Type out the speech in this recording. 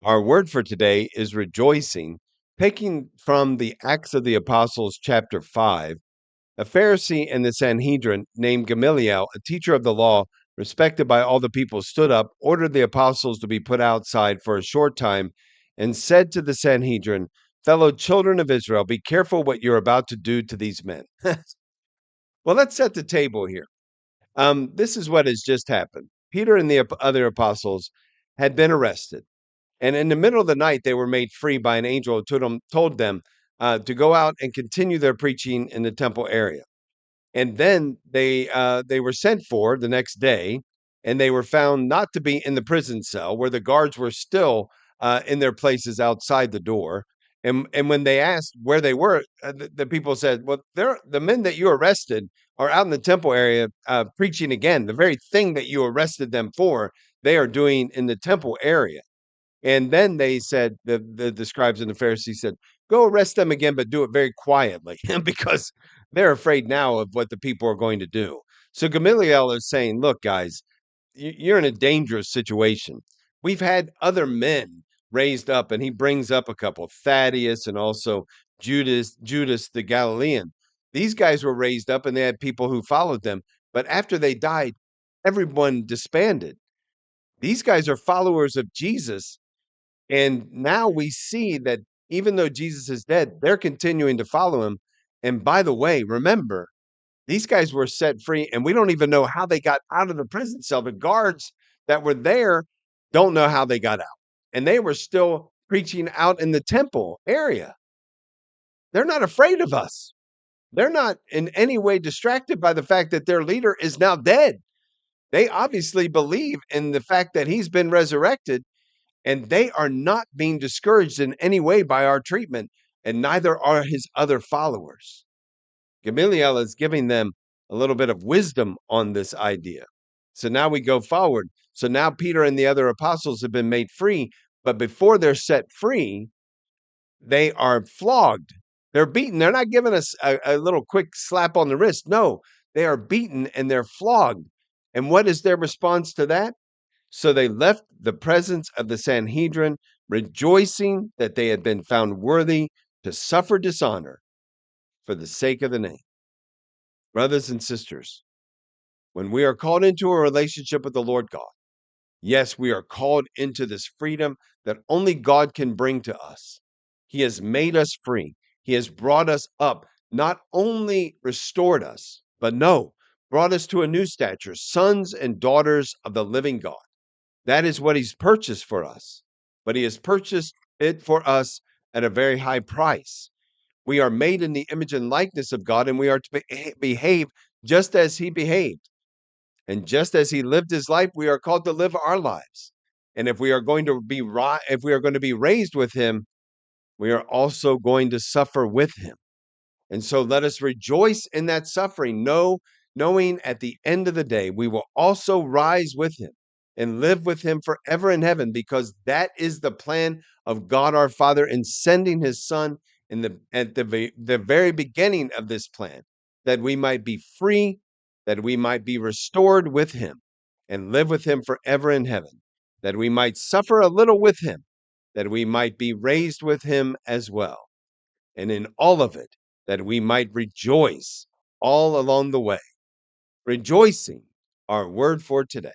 Our word for today is rejoicing, taking from the Acts of the Apostles, chapter 5. A Pharisee in the Sanhedrin named Gamaliel, a teacher of the law, respected by all the people, stood up, ordered the apostles to be put outside for a short time, and said to the Sanhedrin, "Fellow children of Israel, be careful what you're about to do to these men." Well, let's set the table here. This is what has just happened. Peter and the other apostles had been arrested. And in the middle of the night, they were made free by an angel who told them to go out and continue their preaching in the temple area. And then they were sent for the next day, and they were found not to be in the prison cell where the guards were still in their places outside the door. And when they asked where they were, the people said, "Well, they're the men that you arrested are out in the temple area preaching again. The very thing that you arrested them for, they are doing in the temple area." And then they said, the scribes and the Pharisees said, "Go arrest them again, but do it very quietly," because they're afraid now of what the people are going to do. So Gamaliel is saying, "Look, guys, you're in a dangerous situation. We've had other men raised up," and he brings up a couple, Thaddeus and also Judas the Galilean. These guys were raised up, and they had people who followed them. But after they died, everyone disbanded. These guys are followers of Jesus, and now we see that even though Jesus is dead, they're continuing to follow him. And by the way, remember, these guys were set free, and we don't even know how they got out of the prison cell. The guards that were there don't know how they got out. And they were still preaching out in the temple area. They're not afraid of us. They're not in any way distracted by the fact that their leader is now dead. They obviously believe in the fact that he's been resurrected, and they are not being discouraged in any way by our treatment, and neither are his other followers. Gamaliel is giving them a little bit of wisdom on this idea. So now we go forward. So now Peter and the other apostles have been made free, but before they're set free, they are flogged. They're beaten. They're not giving us a little quick slap on the wrist. No, they are beaten and they're flogged. And what is their response to that? So they left the presence of the Sanhedrin, rejoicing that they had been found worthy to suffer dishonor for the sake of the name. Brothers and sisters, when we are called into a relationship with the Lord God, yes, we are called into this freedom that only God can bring to us. He has made us free. He has brought us up, not only restored us, but no, brought us to a new stature, sons and daughters of the living God. That is what he's purchased for us. But he has purchased it for us at a very high price. We are made in the image and likeness of God, and we are to behave just as he behaved. And just as he lived his life, we are called to live our lives. And if we are going to be raised with him, we are also going to suffer with him. And so let us rejoice in that suffering, knowing at the end of the day, we will also rise with him and live with him forever in heaven, because that is the plan of God our Father in sending his Son at the very beginning of this plan, that we might be free, that we might be restored with him and live with him forever in heaven, that we might suffer a little with him, that we might be raised with him as well. And in all of it, that we might rejoice all along the way. Rejoicing, our word for today.